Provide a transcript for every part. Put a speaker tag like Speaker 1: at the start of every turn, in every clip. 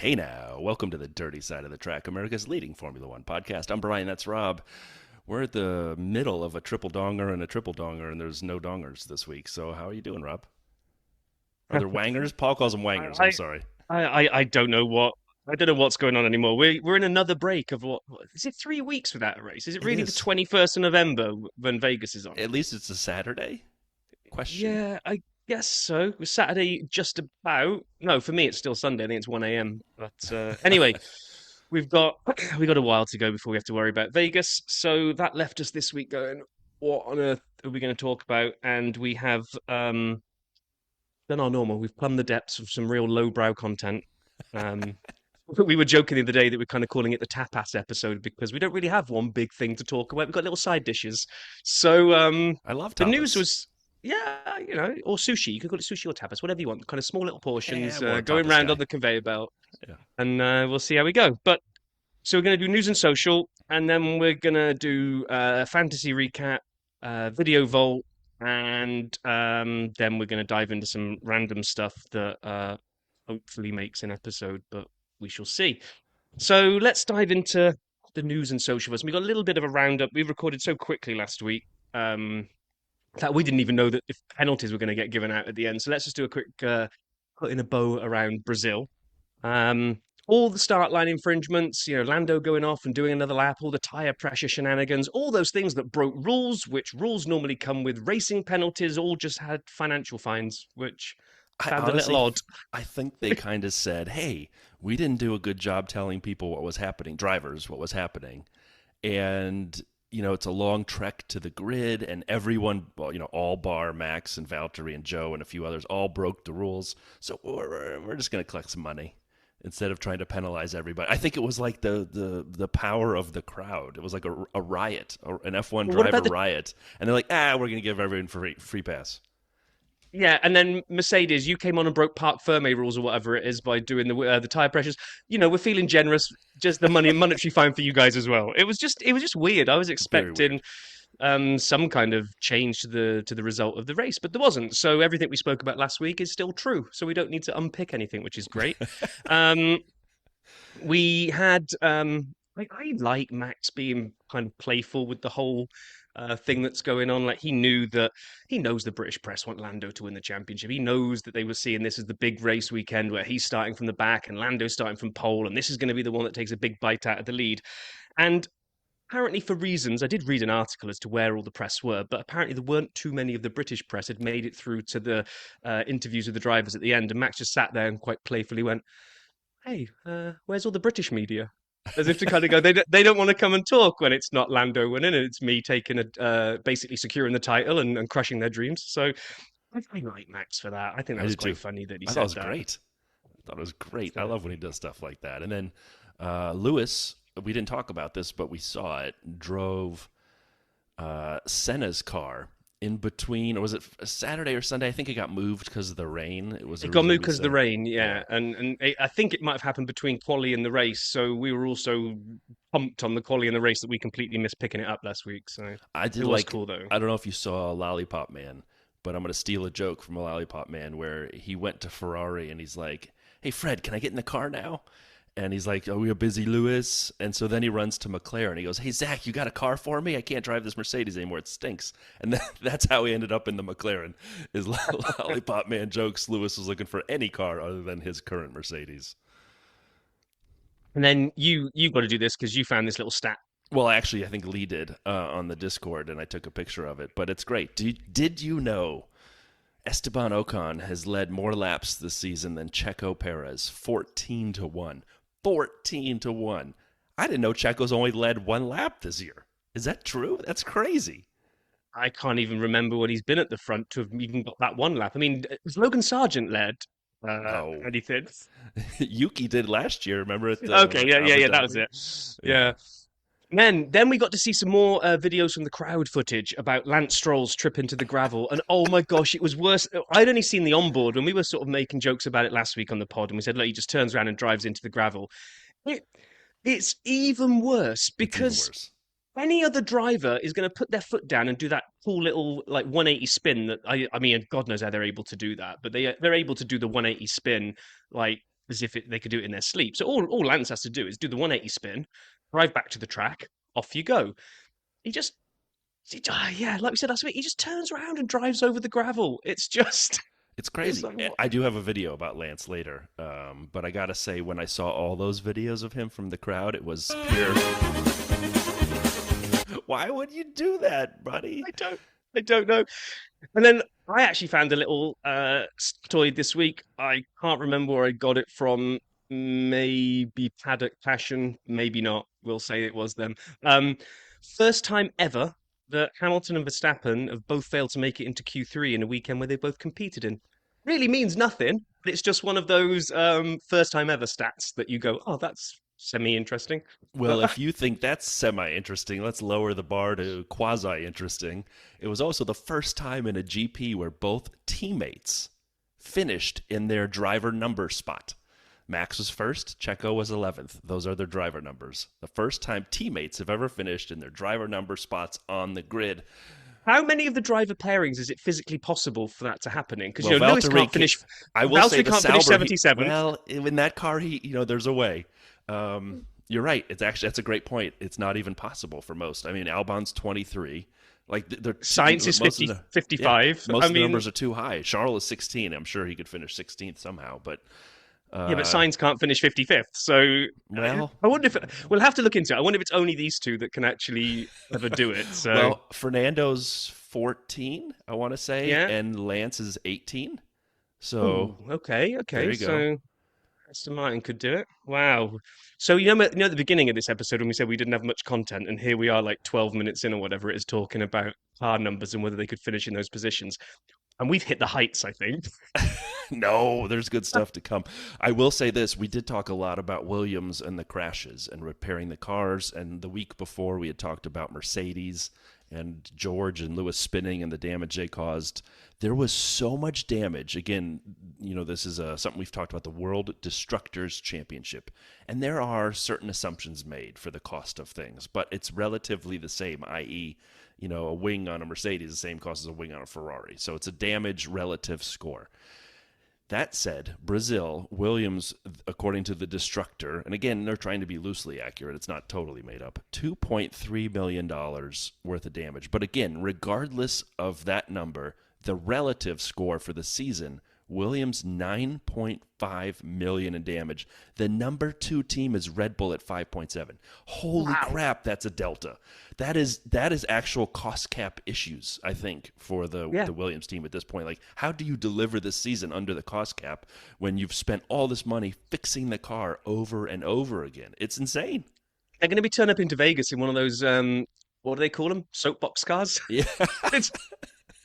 Speaker 1: Hey now, welcome to the Dirty Side of the Track, America's leading Formula One podcast. I'm Brian, that's Rob. We're at the middle of a triple donger and a triple donger, and there's no dongers this week. So how are you doing, Rob? Are there wangers? Paul calls them wangers. I'm
Speaker 2: I,
Speaker 1: sorry.
Speaker 2: I don't know what's going on anymore. We're in another break of what is it 3 weeks for that race? Is it
Speaker 1: It
Speaker 2: really the
Speaker 1: is.
Speaker 2: 21st of November when Vegas is on?
Speaker 1: At least it's a Saturday? Question.
Speaker 2: Yeah, I guess so. It was Saturday just about. No, for me it's still Sunday. I think it's 1 a.m. But anyway, we've got we got a while to go before we have to worry about Vegas. So that left us this week going, what on earth are we going to talk about? And we have done our normal. We've plumbed the depths of some real lowbrow content. Um, we were joking the other day that we're kind of calling it the tapas episode because we don't really have one big thing to talk about. We've got little side dishes. So
Speaker 1: I love
Speaker 2: the news
Speaker 1: tapas.
Speaker 2: was, yeah, or sushi. You could call it sushi or tapas, whatever you want. Kind of small little
Speaker 1: Yeah,
Speaker 2: portions
Speaker 1: I'm more a
Speaker 2: going
Speaker 1: tapas
Speaker 2: round on
Speaker 1: guy.
Speaker 2: the conveyor belt,
Speaker 1: Yeah.
Speaker 2: and we'll see how we go. But so we're going to do news and social, and then we're going to do fantasy recap, video vault, and then we're going to dive into some random stuff that hopefully makes an episode, but we shall see. So let's dive into the news and social first. We got a little bit of a roundup. We recorded so quickly last week that we didn't even know that if penalties were going to get given out at the end. So let's just do a quick put in a bow around Brazil. Um, all the start line infringements, Lando going off and doing another lap, all the tire pressure shenanigans, all those things that broke rules, which rules normally come with racing penalties, all just had financial fines, which I
Speaker 1: I
Speaker 2: found a little
Speaker 1: honestly,
Speaker 2: odd.
Speaker 1: I think they kind of said, hey, we didn't do a good job telling people what was happening, drivers, what was happening. And it's a long trek to the grid, and everyone, well, all bar Max and Valtteri and Joe and a few others, all broke the rules. So we're just going to collect some money instead of trying to penalize everybody. I think it was like the power of the crowd. It was like a riot, an F1
Speaker 2: Well, what
Speaker 1: driver
Speaker 2: about the
Speaker 1: riot, and they're like, we're going to give everyone free pass.
Speaker 2: Yeah, and then Mercedes, you came on and broke Parc Ferme rules or whatever it is by doing the tire pressures. We're feeling generous. Just the monetary fine for you guys as well. It was just weird. I was
Speaker 1: Very
Speaker 2: expecting
Speaker 1: weird.
Speaker 2: some kind of change to the result of the race, but there wasn't. So everything we spoke about last week is still true. So we don't need to unpick anything, which is great. Um, we had I like Max being kind of playful with the whole thing that's going on. Like he knows the British press want Lando to win the championship. He knows that they were seeing this as the big race weekend where he's starting from the back and Lando's starting from pole, and this is going to be the one that takes a big bite out of the lead. And apparently, for reasons, I did read an article as to where all the press were, but apparently there weren't too many of the British press had made it through to the interviews with the drivers at the end, and Max just sat there and quite playfully went, "Hey, where's all the British media?" As if to kind of go, they don't want to come and talk when it's not Lando winning, and it's me taking basically securing the title and crushing their dreams. So I like Max for that. I think that
Speaker 1: I
Speaker 2: was
Speaker 1: did
Speaker 2: quite
Speaker 1: too.
Speaker 2: funny that he
Speaker 1: I thought it
Speaker 2: said
Speaker 1: was
Speaker 2: that.
Speaker 1: great. I thought it was great. I
Speaker 2: So,
Speaker 1: love when he does stuff like that. And then Lewis, we didn't talk about this, but we saw it, drove Senna's car in between, or was it Saturday or Sunday? I think it got moved because of the rain. It was
Speaker 2: it got
Speaker 1: originally
Speaker 2: moved
Speaker 1: we
Speaker 2: because of the
Speaker 1: said,
Speaker 2: rain,
Speaker 1: yeah.
Speaker 2: yeah, and I think it might have happened between quali and the race. So we were also pumped on the quali and the race that we completely missed picking it up last week. So
Speaker 1: I
Speaker 2: it
Speaker 1: did
Speaker 2: was
Speaker 1: like,
Speaker 2: cool though.
Speaker 1: I don't know if you saw Lollipop Man, but I'm going to steal a joke from a Lollipop Man where he went to Ferrari and he's like, hey, Fred, can I get in the car now? And he's like, "Oh, we're busy, Lewis." And so then he runs to McLaren. He goes, "Hey, Zach, you got a car for me? I can't drive this Mercedes anymore. It stinks." And that's how he ended up in the McLaren. Is Lollipop Man jokes. Lewis was looking for any car other than his current Mercedes.
Speaker 2: And then you got to do this because you found this little stat.
Speaker 1: Well, actually, I think Lee did on the Discord, and I took a picture of it. But it's great. Did you know Esteban Ocon has led more laps this season than Checo Perez? 14-1. 14-1. I didn't know Checo's only led one lap this year. Is that true? That's crazy.
Speaker 2: I can't even remember when he's been at the front to have even got that one lap. I mean, was Logan Sargent led
Speaker 1: Oh,
Speaker 2: anything?
Speaker 1: Yuki did last year. Remember at
Speaker 2: Okay,
Speaker 1: the
Speaker 2: yeah, yeah,
Speaker 1: Abu
Speaker 2: yeah, that was
Speaker 1: Dhabi?
Speaker 2: it.
Speaker 1: Yeah.
Speaker 2: Yeah. Then we got to see some more videos from the crowd footage about Lance Stroll's trip into the gravel, and oh my gosh, it was worse. I'd only seen the onboard when we were sort of making jokes about it last week on the pod, and we said, look, he just turns around and drives into the gravel. It, it's even worse
Speaker 1: It's even
Speaker 2: because
Speaker 1: worse.
Speaker 2: any other driver is going to put their foot down and do that cool little like 180 spin that I mean, God knows how they're able to do that, but they're able to do the 180 spin like as if they could do it in their sleep. So all Lance has to do is do the 180 spin, drive back to the track, off you go. He just, yeah, like we said last week, he just turns around and drives over the gravel. It's just,
Speaker 1: It's
Speaker 2: it's
Speaker 1: crazy.
Speaker 2: like, what?
Speaker 1: I do have a video about Lance later, but I gotta say, when I saw all those videos of him from the crowd, it was pure. Why would you do that, buddy?
Speaker 2: I don't know. And then I actually found a little toy this week. I can't remember where I got it from. Maybe Paddock Passion, maybe not. We'll say it was them. Um, First time ever that Hamilton and Verstappen have both failed to make it into Q3 in a weekend where they both competed in. Really means nothing, but it's just one of those first time ever stats that you go, oh, that's semi interesting.
Speaker 1: Well, if you think that's semi-interesting, let's lower the bar to quasi-interesting. It was also the first time in a GP where both teammates finished in their driver number spot. Max was first, Checo was 11th. Those are their driver numbers. The first time teammates have ever finished in their driver number spots on the grid.
Speaker 2: How many of the driver pairings is it physically possible for that to happen in? Because
Speaker 1: Well,
Speaker 2: Lewis
Speaker 1: Valtteri
Speaker 2: can't finish.
Speaker 1: I will say
Speaker 2: Valtteri
Speaker 1: the
Speaker 2: can't finish
Speaker 1: Sauber.
Speaker 2: 77th.
Speaker 1: Well, in that car, there's a way. You're right. That's a great point. It's not even possible for most. I mean, Albon's 23. Like they're
Speaker 2: Science is 50, 55.
Speaker 1: Yeah, most
Speaker 2: I
Speaker 1: of the
Speaker 2: mean,
Speaker 1: numbers are too high. Charles is 16. I'm sure he could finish 16th somehow, but
Speaker 2: yeah, but Sainz can't finish 55th. So
Speaker 1: well,
Speaker 2: I wonder if we'll have to look into it. I wonder if it's only these two that can actually ever do it. So
Speaker 1: well, Fernando's 14, I want to say,
Speaker 2: yeah,
Speaker 1: and Lance is 18. So
Speaker 2: okay.
Speaker 1: there you
Speaker 2: So
Speaker 1: go.
Speaker 2: Aston Martin could do it. Wow. So at the beginning of this episode when we said we didn't have much content, and here we are, like 12 minutes in or whatever it is, talking about car numbers and whether they could finish in those positions, and we've hit the heights, I think.
Speaker 1: No, there's good stuff to come. I will say this. We did talk a lot about Williams and the crashes and repairing the cars. And the week before, we had talked about Mercedes and George and Lewis spinning and the damage they caused. There was so much damage. Again, this is something we've talked about, the World Constructors Championship. And there are certain assumptions made for the cost of things, but it's relatively the same, i.e., a wing on a Mercedes is the same cost as a wing on a Ferrari. So it's a damage relative score. That said, Brazil, Williams, according to the Destructor, and again, they're trying to be loosely accurate, it's not totally made up, $2.3 million worth of damage. But again, regardless of that number, the relative score for the season, Williams $9.5 million in damage. The number 2 team is Red Bull at 5.7. Holy crap, that's a delta. That is actual cost cap issues, I think, for the Williams team at this point. Like, how do you deliver this season under the cost cap when you've spent all this money fixing the car over and over again? It's insane.
Speaker 2: They're going to be turned up into Vegas in one of those what do they call them? Soapbox cars.
Speaker 1: Yeah.
Speaker 2: It's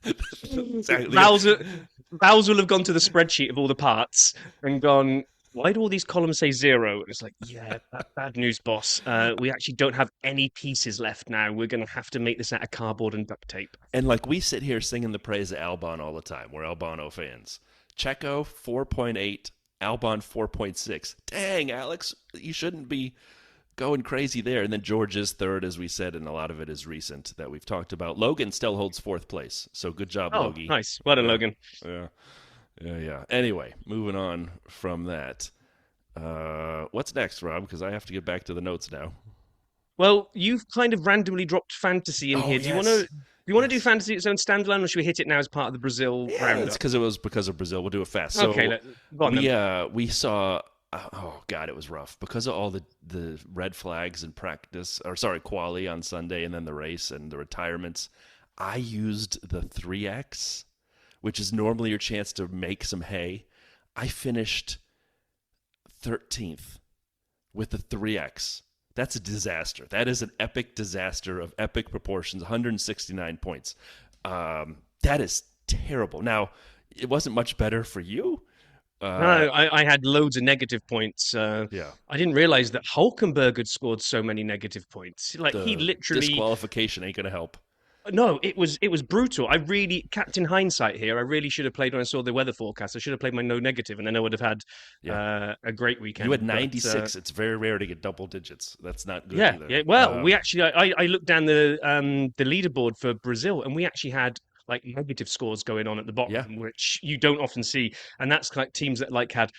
Speaker 1: Exactly.
Speaker 2: Vowles will have gone to the spreadsheet of all the parts and gone, why do all these columns say 0? And it's like, yeah, bad news, boss. We actually don't have any pieces left now. We're going to have to make this out of cardboard and duct tape.
Speaker 1: And like we sit here singing the praise of Albon all the time. We're Albano fans. Checo, 4.8. Albon, 4.6. Dang, Alex, you shouldn't be going crazy there. And then George is third, as we said, and a lot of it is recent that we've talked about. Logan still holds 4th place, so good job, Logie.
Speaker 2: Nice. Well done, Logan.
Speaker 1: Yeah. Anyway, moving on from that. What's next, Rob? Because I have to get back to the notes now.
Speaker 2: Well, you've kind of randomly dropped fantasy in here. Do
Speaker 1: yes.
Speaker 2: you want to do fantasy its own standalone, or should we hit it now as part of the Brazil roundup?
Speaker 1: It's because of Brazil. We'll do it fast.
Speaker 2: Okay,
Speaker 1: we saw. Oh God, it was rough because of all the red flags in practice, quali on Sunday, and then the race and the retirements. I used the 3X, which is normally your chance to make some hay. I finished 13th with the 3X. That's a disaster. That is an epic disaster of epic proportions. 169 points. That is terrible. Now, it wasn't much better for you.
Speaker 2: No, I had loads of negative points.
Speaker 1: Yeah.
Speaker 2: I didn't realize that Hulkenberg had scored so many negative points. Like
Speaker 1: The
Speaker 2: he literally
Speaker 1: disqualification ain't going to help.
Speaker 2: No, it was brutal. I really, Captain Hindsight here. I really should have played when I saw the weather forecast. I should have played my no negative, and then I would have had a great weekend.
Speaker 1: You had 96. It's very rare to get double digits. That's not good either.
Speaker 2: Yeah. Well, we actually, I looked down the leaderboard for Brazil, and we actually had like negative scores going on at the bottom, which you don't often see. And that's like teams that like had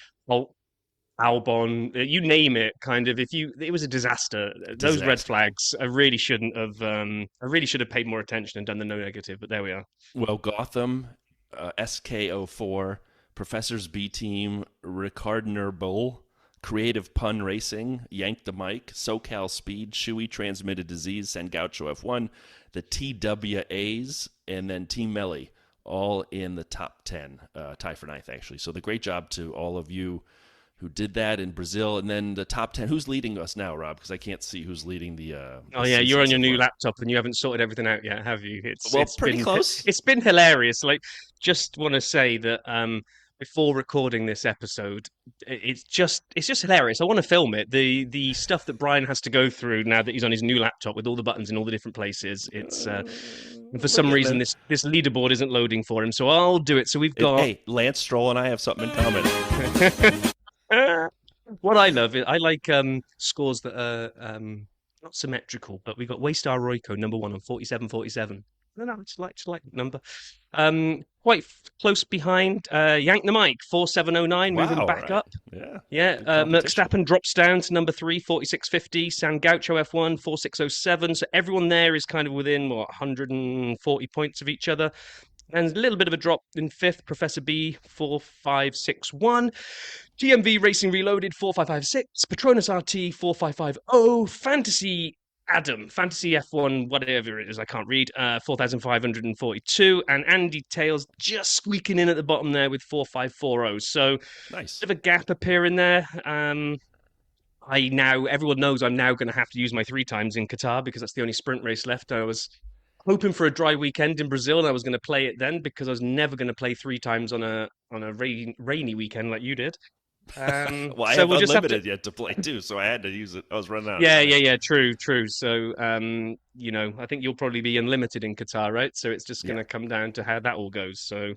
Speaker 2: Albon, you name it, kind of. If you, it was a disaster. Those red
Speaker 1: Disaster.
Speaker 2: flags, I really shouldn't have. I really should have paid more attention and done the no negative. But there we are.
Speaker 1: Well, Gotham, SKO4, Professor's B Team, Ricardner Bull, Creative Pun Racing, Yank the Mic, SoCal Speed, Shui Transmitted Disease, San Gaucho F1, the TWAs, and then Team Melly, all in the top 10, tie for ninth, actually. So the great job to all of you who did that in Brazil. And then the top 10. Who's leading us now, Rob? Because I can't see who's leading
Speaker 2: Oh
Speaker 1: the
Speaker 2: yeah, you're
Speaker 1: season
Speaker 2: on your
Speaker 1: so
Speaker 2: new
Speaker 1: far.
Speaker 2: laptop and you haven't sorted everything out yet, have you?
Speaker 1: Well, pretty close.
Speaker 2: It's been hilarious. Like, just want to say that before recording this episode, it's just hilarious. I want to film it. The stuff that Brian has to go through now that he's on his new laptop with all the buttons in all the different places. It's and for
Speaker 1: We're
Speaker 2: some
Speaker 1: getting
Speaker 2: reason
Speaker 1: there.
Speaker 2: this leaderboard isn't loading for him, so I'll do it. So we've got
Speaker 1: Hey, Lance Stroll and I have something in common.
Speaker 2: what I love is I like scores that are not symmetrical, but we got Waystar Royco number one on 47-47. No, it's like number. Quite close behind Yank the Mike 4709, moving
Speaker 1: Wow, all
Speaker 2: back
Speaker 1: right.
Speaker 2: up.
Speaker 1: Yeah,
Speaker 2: Yeah,
Speaker 1: good competition.
Speaker 2: Merckxtappen drops down to number three, 4650. San Gaucho F1, 4607. So everyone there is kind of within, what, 140 points of each other. And a little bit of a drop in fifth, Professor B, 4561. GMV Racing Reloaded, 4556. Patronus RT, 4550. Fantasy Adam, Fantasy F1, whatever it is, I can't read, 4,542. And Andy Tails just squeaking in at the bottom there with 4,540. So,
Speaker 1: Nice.
Speaker 2: bit of a gap appearing there. Everyone knows I'm now going to have to use my three times in Qatar because that's the only sprint race left. I was hoping for a dry weekend in Brazil, and I was going to play it then because I was never going to play three times on a rainy weekend like you did.
Speaker 1: Well, I
Speaker 2: So
Speaker 1: have
Speaker 2: we'll just have to.
Speaker 1: unlimited yet to play too, so I had to use it. I was running out of
Speaker 2: Yeah,
Speaker 1: time.
Speaker 2: yeah, yeah. True, true. So, I think you'll probably be unlimited in Qatar, right? So it's just going
Speaker 1: Yeah.
Speaker 2: to come down to how that all goes. So,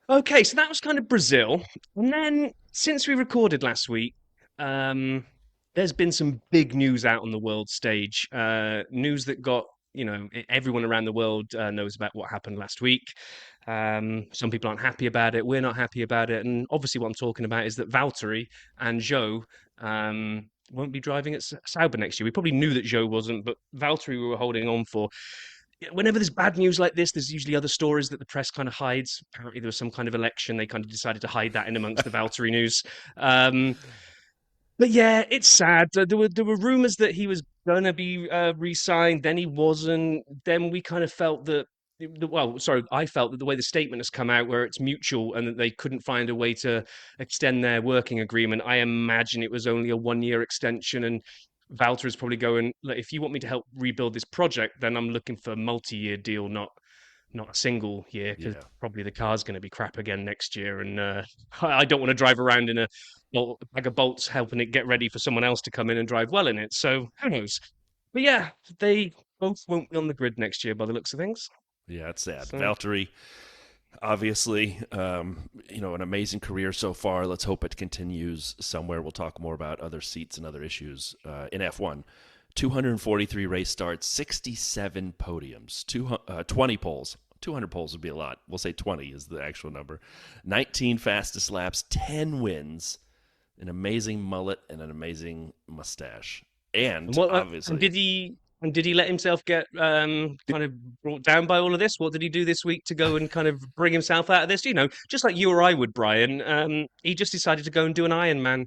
Speaker 1: Yeah.
Speaker 2: okay, so that was kind of Brazil, and then since we recorded last week, um, there's been some big news out on the world stage. News that got everyone around the world knows about what happened last week. Some people aren't happy about it. We're not happy about it, and obviously, what I'm talking about is that Valtteri and Joe won't be driving at Sauber next year. We probably knew that Joe wasn't, but Valtteri we were holding on for. Whenever there's bad news like this, there's usually other stories that the press kind of hides. Apparently, there was some kind of election. They kind of decided to hide that in amongst the Valtteri news. Um, but yeah, it's sad. There were rumors that he was gonna be re-signed, then he wasn't. Then we kind of felt that. Well, sorry, I felt that the way the statement has come out, where it's mutual and that they couldn't find a way to extend their working agreement. I imagine it was only a 1 year extension, and Valter is probably going, "Look, if you want me to help rebuild this project, then I'm looking for a multi-year deal, not a single year, because
Speaker 1: Yeah.
Speaker 2: probably the car's going to be crap again next year, and I don't want to drive around in a bag of bolts helping it get ready for someone else to come in and drive well in it. So who knows? But yeah, they both won't be on the grid next year by the looks of things.
Speaker 1: Yeah, it's sad.
Speaker 2: So
Speaker 1: Valtteri, obviously, an amazing career so far. Let's hope it continues somewhere. We'll talk more about other seats and other issues in F1. 243 race starts, 67 podiums, 20 poles. 200 poles would be a lot. We'll say 20 is the actual number. 19 fastest laps, 10 wins, an amazing mullet, and an amazing mustache. And
Speaker 2: what?
Speaker 1: obviously,
Speaker 2: And did he let himself get kind of brought down by all of this? What did he do this week to go and kind of bring himself out of this? Just like you or I would, Brian. He just decided to go and do an Ironman.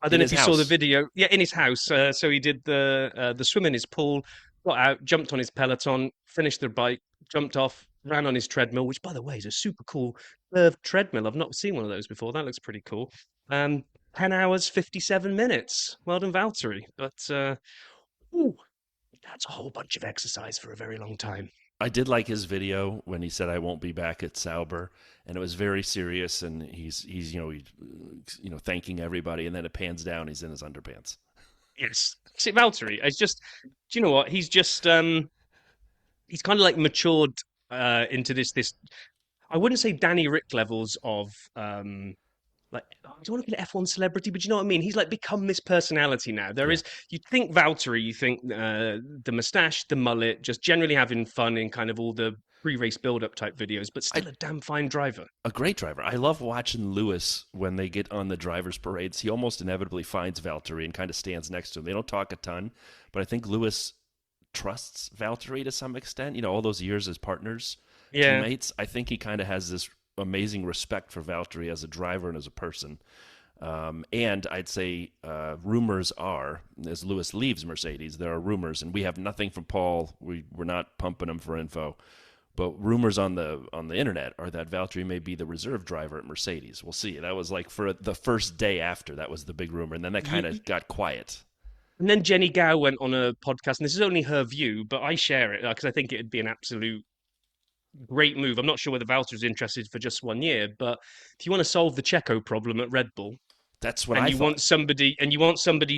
Speaker 2: I don't
Speaker 1: in
Speaker 2: know
Speaker 1: his
Speaker 2: if you saw the
Speaker 1: house.
Speaker 2: video. Yeah, in his house. So he did the swim in his pool, got out, jumped on his Peloton, finished the bike, jumped off, ran on his treadmill, which by the way is a super cool curved treadmill. I've not seen one of those before. That looks pretty cool. 10 hours, 57 minutes. Well done, Valtteri. But ooh, that's a whole bunch of exercise for a very long time.
Speaker 1: I did like his video when he said I won't be back at Sauber, and it was very serious. And he's thanking everybody, and then it pans down. He's in his underpants.
Speaker 2: Yes. See, Valtteri, it's just, do you know what? He's just, he's kind of like matured into this, I wouldn't say Danny Rick levels of, like, I don't want to be an F1 celebrity, but you know what I mean? He's like become this personality now.
Speaker 1: Yeah.
Speaker 2: You think Valtteri, you think the mustache, the mullet, just generally having fun in kind of all the pre-race build-up type videos, but
Speaker 1: I,
Speaker 2: still a damn fine driver.
Speaker 1: a great driver. I love watching Lewis when they get on the drivers' parades. He almost inevitably finds Valtteri and kind of stands next to him. They don't talk a ton, but I think Lewis trusts Valtteri to some extent. All those years as partners,
Speaker 2: Yeah.
Speaker 1: teammates. I think he kind of has this amazing respect for Valtteri as a driver and as a person. And I'd say rumors are, as Lewis leaves Mercedes, there are rumors, and we have nothing from Paul. We're not pumping him for info, but rumors on the internet are that Valtteri may be the reserve driver at Mercedes. We'll see. That was like for the first day after, that was the big rumor, and then that kind of got quiet.
Speaker 2: And then Jenny Gow went on a podcast, and this is only her view, but I share it because I think it'd be an absolute great move. I'm not sure whether Valtteri's interested for just 1 year, but if you want to solve the Checo problem at Red Bull,
Speaker 1: That's what
Speaker 2: and
Speaker 1: I
Speaker 2: you
Speaker 1: thought.
Speaker 2: want somebody,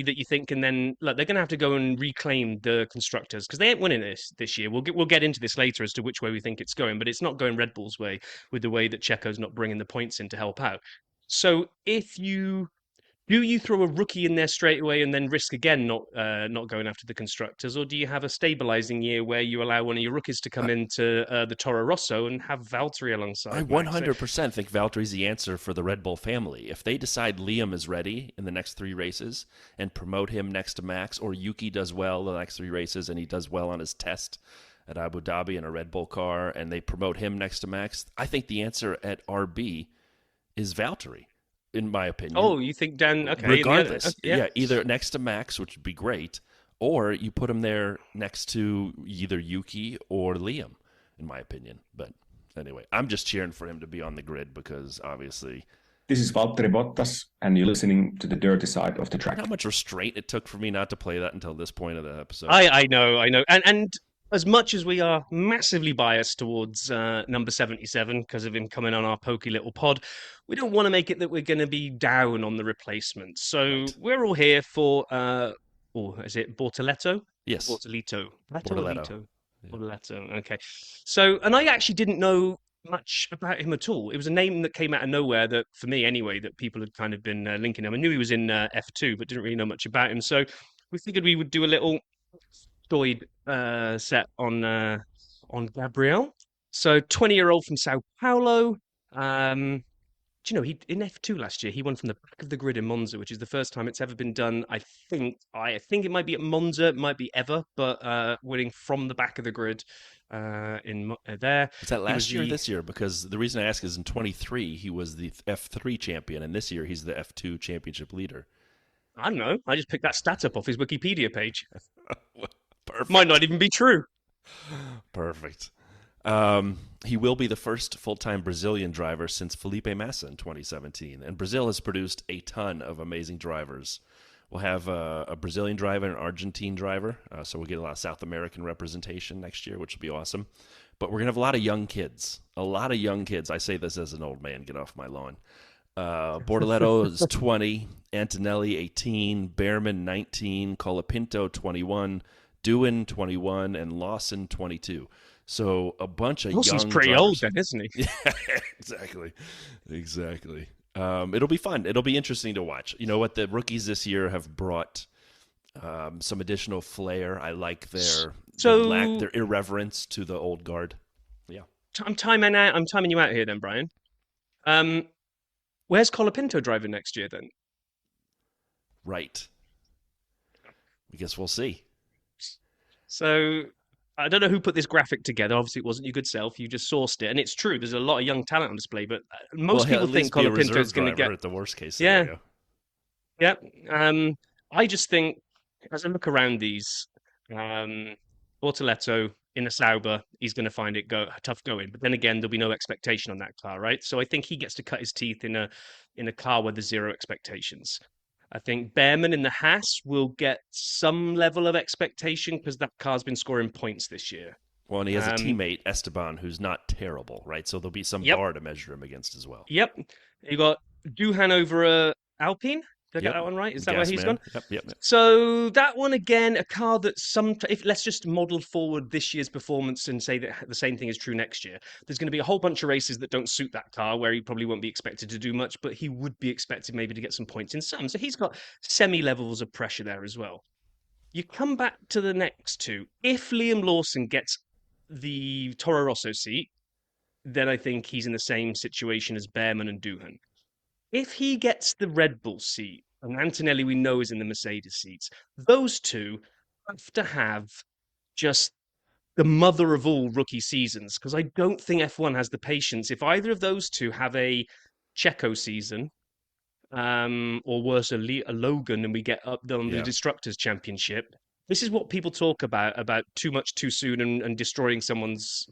Speaker 2: that you think can then look, they're going to have to go and reclaim the constructors because they ain't winning this year. We'll get into this later as to which way we think it's going, but it's not going Red Bull's way with the way that Checo's not bringing the points in to help out. So if you do you throw a rookie in there straight away and then risk again not going after the constructors, or do you have a stabilizing year where you allow one of your rookies to come into the Toro Rosso and have Valtteri
Speaker 1: I
Speaker 2: alongside Max? So,
Speaker 1: 100% think Valtteri's the answer for the Red Bull family. If they decide Liam is ready in the next 3 races and promote him next to Max, or Yuki does well the next 3 races and he does well on his test at Abu Dhabi in a Red Bull car and they promote him next to Max, I think the answer at RB is Valtteri, in my opinion.
Speaker 2: oh, you think Dan? Okay,
Speaker 1: Regardless,
Speaker 2: yeah.
Speaker 1: yeah, either next to Max, which would be great, or you put him there next to either Yuki or Liam, in my opinion. But anyway, I'm just cheering for him to be on the grid because obviously,
Speaker 3: This is Valtteri Bottas, and you're listening to the dirty side of the track.
Speaker 1: how much restraint it took for me not to play that until this point of the episode.
Speaker 2: I know, and as much as we are massively biased towards number 77 because of him coming on our pokey little pod, we don't want to make it that we're going to be down on the replacement. So
Speaker 1: Right.
Speaker 2: we're all here for, or is it Bortoletto?
Speaker 1: Yes,
Speaker 2: Bortolito.
Speaker 1: Bortoletto. Yeah.
Speaker 2: Bortoletto. Okay. So, and I actually didn't know much about him at all. It was a name that came out of nowhere that, for me anyway, that people had kind of been linking him. I knew he was in F2, but didn't really know much about him. So we figured we would do a little Doid set on Gabriel. So 20-year-old from Sao Paulo. Do you know he in F2 last year he won from the back of the grid in Monza, which is the first time it's ever been done. I think it might be at Monza, it might be ever, but winning from the back of the grid there.
Speaker 1: Was that
Speaker 2: He was
Speaker 1: last year or
Speaker 2: the
Speaker 1: this year? Because the reason I ask is in 23 he was the F3 champion, and this year he's the F2 championship leader.
Speaker 2: I don't know. I just picked that stat up off his Wikipedia page.
Speaker 1: Perfect.
Speaker 2: Might not even be true.
Speaker 1: Perfect. He will be the first full-time Brazilian driver since Felipe Massa in 2017. And Brazil has produced a ton of amazing drivers. We'll have a Brazilian driver and an Argentine driver, so we'll get a lot of South American representation next year, which will be awesome. But we're going to have a lot of young kids. A lot of young kids. I say this as an old man. Get off my lawn. Bortoletto is 20, Antonelli 18, Behrman 19, Colapinto 21, Doohan 21, and Lawson 22. So a bunch of
Speaker 2: Wilson's
Speaker 1: young
Speaker 2: pretty
Speaker 1: drivers.
Speaker 2: old then, isn't he?
Speaker 1: Yeah, exactly. It'll be fun. It'll be interesting to watch. You know what? The rookies this year have brought some additional flair. I like their irreverence to the old guard. Yeah.
Speaker 2: I'm timing you out here then, Brian. Where's Colapinto driving next year then?
Speaker 1: Right. I guess we'll see.
Speaker 2: So I don't know who put this graphic together. Obviously, it wasn't your good self. You just sourced it, and it's true. There's a lot of young talent on display, but most people think Colapinto's going to get
Speaker 1: at the worst case
Speaker 2: yeah,
Speaker 1: scenario.
Speaker 2: yeah. I just think as I look around these, Bortoletto in a Sauber, he's going to find it tough going. But then again, there'll be no expectation on that car, right? So I think he gets to cut his teeth in a car where there's zero expectations. I think Behrman in the Haas will get some level of expectation because that car's been scoring points this year.
Speaker 1: Well, and he has a teammate, Esteban, who's not terrible, right? So there'll be some bar to measure him against as well.
Speaker 2: Yep. You got Doohan over Alpine. Did I get that one right? Is that where he's gone?
Speaker 1: Yep.
Speaker 2: So that one again, a car that if let's just model forward this year's performance and say that the same thing is true next year. There's going to be a whole bunch of races that don't suit that car where he probably won't be expected to do much, but he would be expected maybe to get some points in some. So he's got semi-levels of pressure there as well. You come back to the next two. If Liam Lawson gets the Toro Rosso seat, then I think he's in the same situation as Behrman and Doohan. If he gets the Red Bull seat, and Antonelli we know is in the Mercedes seats, those two have to have just the mother of all rookie seasons, because I don't think F1 has the patience. If either of those two have a Checo season, or worse, a Logan, and we get up on the Constructors Championship, this is what people talk about too much too soon and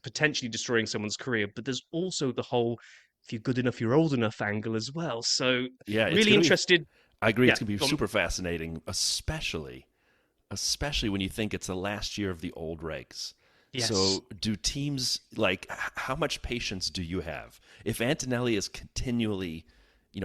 Speaker 2: potentially destroying someone's career. But there's also the whole, if you're good enough, you're old enough angle as well. So really interested.
Speaker 1: I agree. It's going to be super fascinating, especially when you think it's the last year of the old regs. Yes. So do teams, like, how much patience do you have? If Antonelli is continually,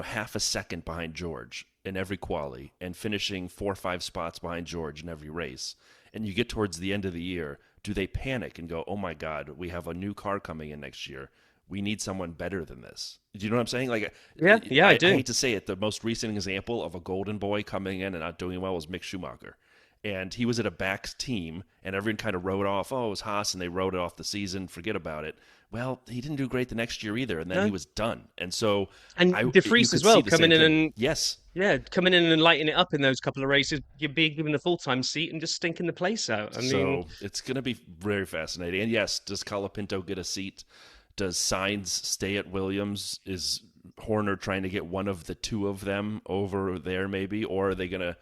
Speaker 1: half a second behind George in every quali and finishing 4 or 5 spots behind George in every race, and you get towards the end of the year, do they panic and go, oh my God, we have a new car coming in next year. We need someone better than this. Do you know what I'm saying? Like,
Speaker 2: I do.
Speaker 1: I hate to say it. The most recent example of a golden boy coming in and not doing well was Mick Schumacher. And he was at a back team, and everyone kind of wrote off, it was Haas, and they wrote it off the season, forget about it. Well, he didn't do great the next year either, and then he was done. And so,
Speaker 2: De Vries as well, coming in and coming in and lighting it up in those couple of races. You're being given the full-time seat and just stinking the place out.
Speaker 1: So it's going to be very fascinating. And yes, does Colapinto get a seat? Does Sainz stay at Williams? Is Horner trying to get one of the two of them over there, maybe, or are they going to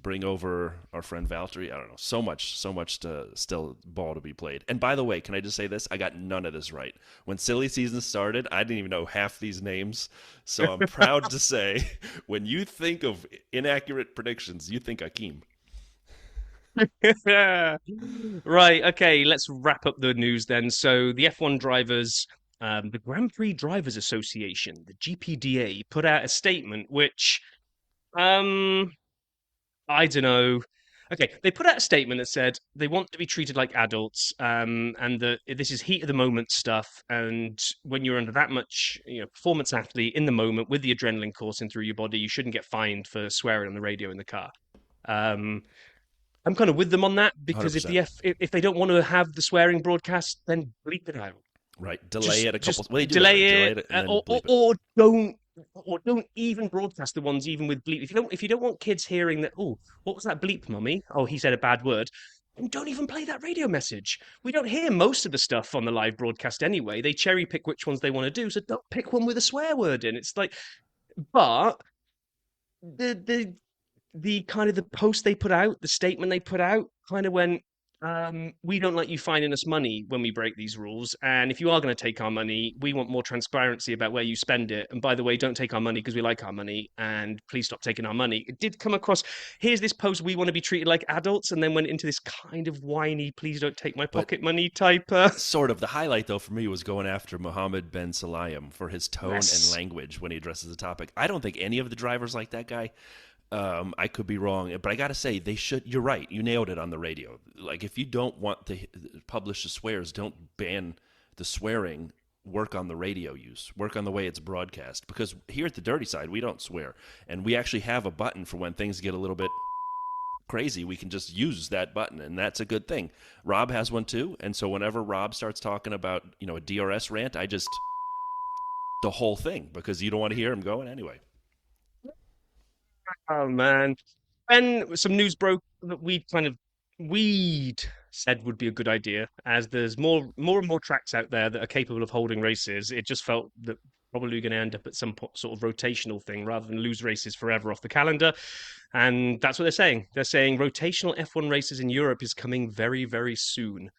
Speaker 1: bring over our friend Valtteri? I don't know. So much to still ball to be played. And by the way, can I just say this? I got none of this right. When silly season started, I didn't even know half these names. So I'm proud to say, when you think of inaccurate predictions, you think Akeem.
Speaker 2: Right. Okay. Let's wrap up the news then. So the F1 drivers, the Grand Prix Drivers Association, the GPDA, put out a statement which, I don't know. Okay, they put out a statement that said they want to be treated like adults, and that this is heat of the moment stuff. And when you're under that much, performance athlete in the moment with the adrenaline coursing through your body, you shouldn't get fined for swearing on the radio in the car. I'm kind of with them on that, because 100%. If they don't want to have the swearing broadcast, then bleep it out.
Speaker 1: Right, delay it a couple. Well,
Speaker 2: delay it, or don't even broadcast the ones even with bleep. If you don't want kids hearing that, oh, what was that bleep, mummy? Oh, he said a bad word. And don't even play that radio message. We don't hear most of the stuff on the live broadcast anyway. They cherry pick which ones they want to do, so don't pick one with a swear word in. It's like, but the kind of the post they put out, the statement they put out, kind of went, we don't like you finding us money when we break these rules. And if you are going to take our money, we want more transparency about where you spend it. And by the way, don't take our money because we like our money. And please stop taking our money. It did come across, here's this post, we want to be treated like adults. And then went into this kind of whiny, please don't take my pocket money type.
Speaker 1: Sort of. The highlight, though, for me was going after Mohammed Ben Sulayem for his tone and language when he addresses the topic. I don't think any of the drivers like that guy. I could be wrong, but I got to say, they should. You're right. You nailed it on the radio. Like, if you don't want to publish the swears, don't ban the swearing. Work on the radio use. Work on the way it's broadcast. Because here at the Dirty Side, we don't swear. And we actually have a button for when things get a little bit crazy. We can just use that button, and that's a good thing. Rob has one too. And so whenever Rob starts talking about, a DRS rant, I just the whole thing, because you don't want to hear him going anyway.
Speaker 2: Oh, man. And some news broke that we'd said would be a good idea, as there's more and more tracks out there that are capable of holding races. It just felt that probably going to end up at some sort of rotational thing rather than lose races forever off the calendar. And that's what they're saying. They're saying rotational F1 races in Europe is coming very, very soon.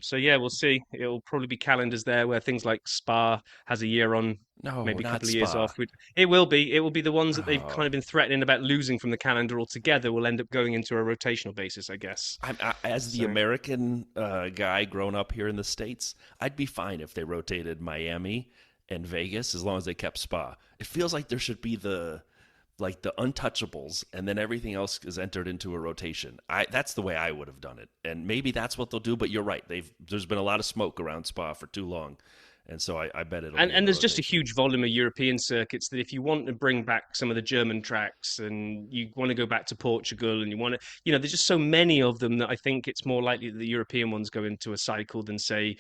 Speaker 2: So yeah, we'll see. It'll probably be calendars there where things like Spa has a year on, maybe a couple of years off. It will be. It will be the ones that they've kind of been threatening about losing from the calendar altogether will end up going into a rotational basis, I guess.
Speaker 1: As the American guy grown up here in the States, I'd be fine if they rotated Miami and Vegas as long as they kept Spa. It feels like there should be the untouchables, and then everything else is entered into a rotation. That's the way I would have done it, and maybe that's what they'll do. But you're right; there's been a lot of smoke around Spa for too long, And so I bet it'll be
Speaker 2: And there's just a
Speaker 1: motivation.
Speaker 2: huge volume of European circuits that if you want to bring back some of the German tracks and you want to go back to Portugal and you want to, there's just so many of them that I think it's more likely that the European ones go into a cycle than, say,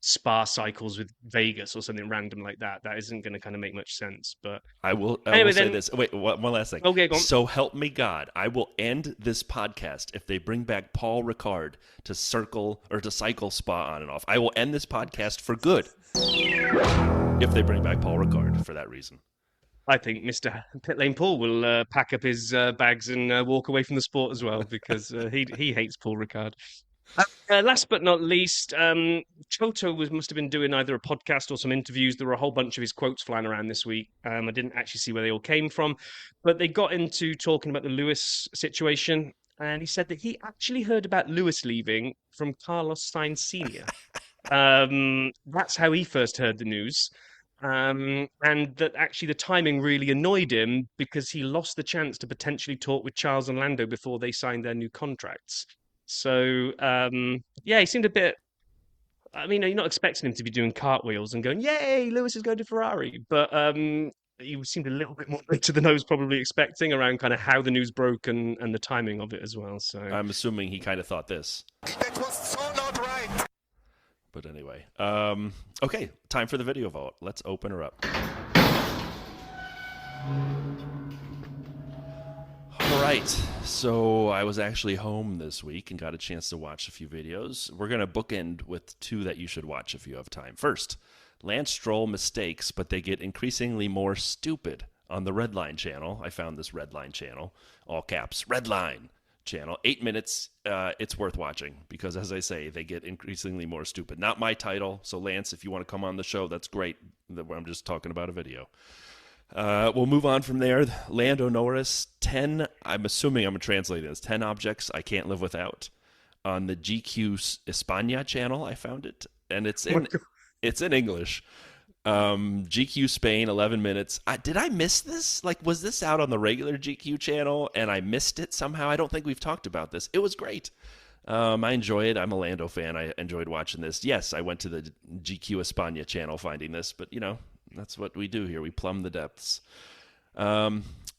Speaker 2: Spa cycles with Vegas or something random like that. That isn't going to kind of make much sense. But
Speaker 1: I will
Speaker 2: anyway,
Speaker 1: say
Speaker 2: then,
Speaker 1: this. Wait, one last thing.
Speaker 2: okay, go on.
Speaker 1: So help me God, I will end this podcast if they bring back Paul Ricard to cycle Spa on and off. I will end this podcast for good if they bring back Paul Ricard for that reason.
Speaker 2: I think Mr. Pitlane Paul will pack up his bags and walk away from the sport as well because he hates Paul Ricard. Last but not least, Choto must have been doing either a podcast or some interviews. There were a whole bunch of his quotes flying around this week. I didn't actually see where they all came from, but they got into talking about the Lewis situation, and he said that he actually heard about Lewis leaving from Carlos Sainz Sr. That's how he first heard the news. And that actually the timing really annoyed him because he lost the chance to potentially talk with Charles and Lando before they signed their new contracts. So, he seemed a bit. I mean, you're not expecting him to be doing cartwheels and going, "Yay, Lewis is going to Ferrari," but he seemed a little bit more to than I was probably expecting around kind of how the news broke and the timing of it as well. So
Speaker 1: I'm assuming he kind of thought this.
Speaker 4: That was so not right.
Speaker 1: But anyway, okay, time for the video vote. Let's open her up. All right, so I was actually home this week and got a chance to watch a few videos. We're going to bookend with two that you should watch if you have time. First, Lance Stroll mistakes, but they get increasingly more stupid on the Redline channel. I found this Redline channel, all caps, Redline channel. 8 minutes, it's worth watching because, as I say, they get increasingly more stupid. Not my title, so Lance, if you want to come on the show, that's great. I'm just talking about a video. We'll move on from there. Lando Norris, 10, I'm assuming I'm translating this, 10 objects I can't live without. On the GQ España channel, I found it, and it's in English. GQ Spain, 11 minutes. Did I miss this? Like, was this out on the regular GQ channel, and I missed it somehow? I don't think we've talked about this. It was great. I enjoy it. I'm a Lando fan. I enjoyed watching this. Yes, I went to the GQ España channel finding this, but, that's what we do here. We plumb the depths.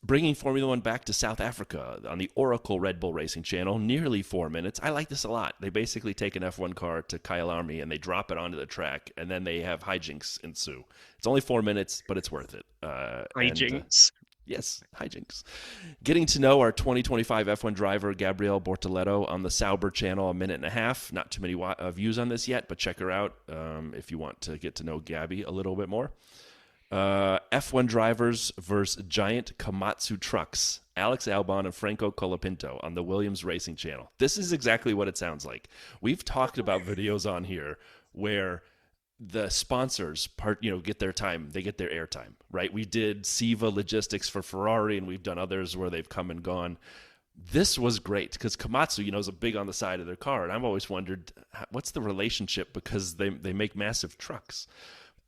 Speaker 1: Bringing Formula One back to South Africa on the Oracle Red Bull Racing channel, nearly 4 minutes. I like this a lot. They basically take an F1 car to Kyalami and they drop it onto the track, and then they have hijinks ensue. It's only 4 minutes, but it's worth it.
Speaker 2: hijinks.
Speaker 1: Yes, hijinks. Getting to know our 2025 F1 driver, Gabriele Bortoleto, on the Sauber channel, 1.5 minutes. Not too many views on this yet, but check her out if you want to get to know Gabby a little bit more. F1 drivers versus giant Komatsu trucks. Alex Albon and Franco Colapinto on the Williams Racing channel. This is exactly what it sounds like. We've talked about videos on here where the sponsors get their time, they get their airtime, right? We did Siva Logistics for Ferrari, and we've done others where they've come and gone. This was great because Komatsu, is a big on the side of their car, and I've always wondered what's the relationship because they make massive trucks.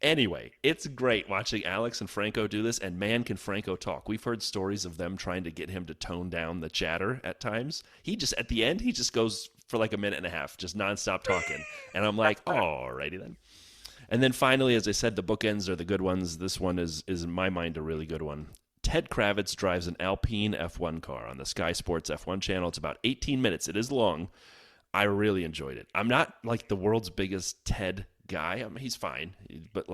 Speaker 1: Anyway, it's great watching Alex and Franco do this, and man, can Franco talk. We've heard stories of them trying to get him to tone down the chatter at times. At the end, he just goes for like 1.5 minutes, just nonstop talking. And I'm like, alrighty then. And then finally, as I said, the bookends are the good ones. This one is in my mind a really good one. Ted Kravitz drives an Alpine F1 car on the Sky Sports F1 channel. It's about 18 minutes. It is long. I really enjoyed it. I'm not like the world's biggest Ted guy. I mean, he's fine, but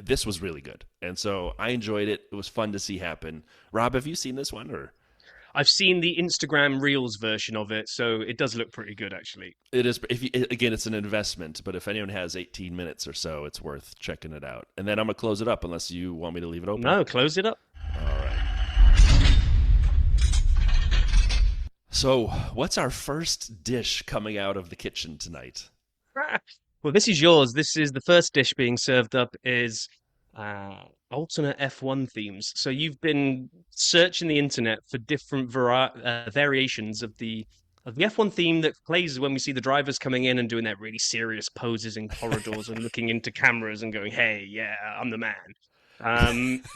Speaker 1: this was really good, and so I enjoyed it. It was fun to see happen. Rob, have you seen this one? Or
Speaker 2: I've seen the Instagram Reels version of it, so it does look pretty good, actually.
Speaker 1: It is. Again, it's an investment, but if anyone has 18 minutes or so, it's worth checking it out. And then I'm gonna close it up, unless you want me to leave it open.
Speaker 2: No, close it up.
Speaker 1: All right. So, what's our first dish coming out of the kitchen tonight?
Speaker 2: Well, this is yours. This is the first dish being served up is alternate F1 themes. So you've been searching the internet for different variations of the F1 theme that plays when we see the drivers coming in and doing their really serious poses in corridors and looking into cameras and going, "Hey, yeah, I'm the man."